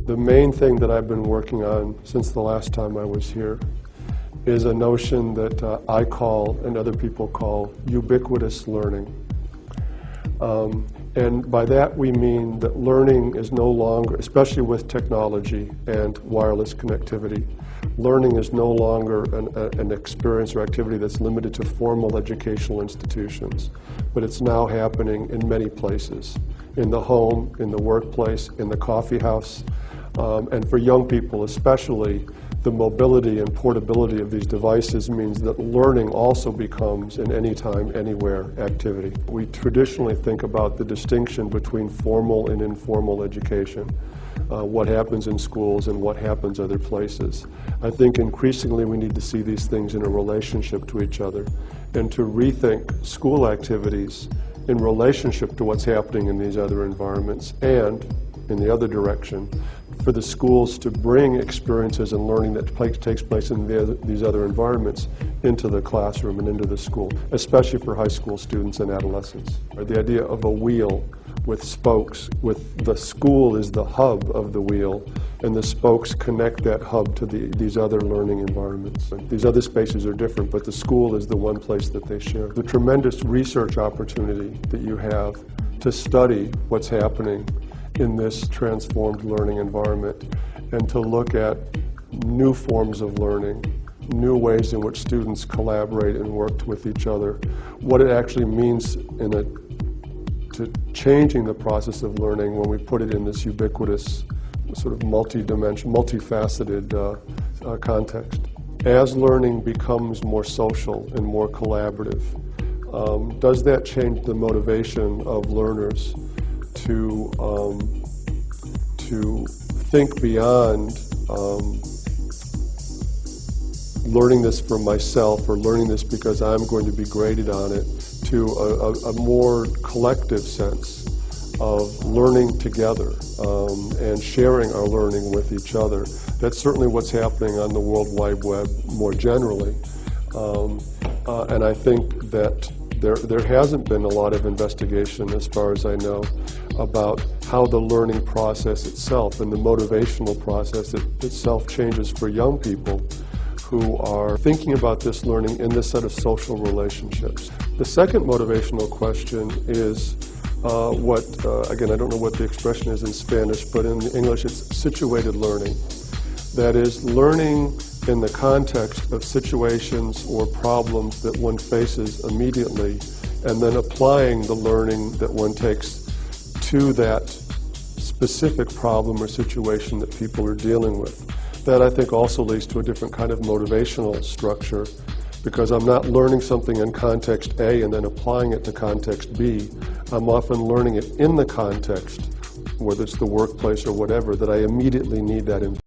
The main thing that I've been working on since the last time I was here is a notion that I call, and other people call, ubiquitous learning. And by that we mean that learning is no longer, especially with technology and wireless connectivity, learning is no longer an experience or activity that's limited to formal educational institutions, but it's now happening in many places, in the home, in the workplace, in the coffee house, and for young people especially, the mobility and portability of these devices means that learning also becomes an anytime, anywhere activity. We traditionally think about the distinction between formal and informal education, what happens in schools and what happens other places. I think increasingly we need to see these things in a relationship to each other and to rethink school activities in relationship to what's happening in these other environments, and in the other direction, for the schools to bring experiences and learning that takes place in these other environments into the classroom and into the school, especially for high school students and adolescents. The idea of a wheel with spokes, with the school is the hub of the wheel, and the spokes connect that hub to these other learning environments. These other spaces are different, but the school is the one place that they share. The tremendous research opportunity that you have to study what's happening in this transformed learning environment and to look at new forms of learning, new ways in which students collaborate and work with each other, what it actually means to changing the process of learning when we put it in this ubiquitous, sort of multi-dimensional, multifaceted context. As learning becomes more social and more collaborative, does that change the motivation of learners to think beyond learning this for myself or learning this because I'm going to be graded on it, to a more collective sense of learning together and sharing our learning with each other. That's certainly what's happening on the World Wide Web more generally. And I think that there hasn't been a lot of investigation, as far as I know, about how the learning process itself and the motivational process itself changes for young people who are thinking about this learning in this set of social relationships. The second motivational question is again, I don't know what the expression is in Spanish, but in English it's situated learning. That is, learning in the context of situations or problems that one faces immediately, and then applying the learning that one takes to that specific problem or situation that people are dealing with. That, I think, also leads to a different kind of motivational structure, because I'm not learning something in context A and then applying it to context B. I'm often learning it in the context, whether it's the workplace or whatever, that I immediately need that information.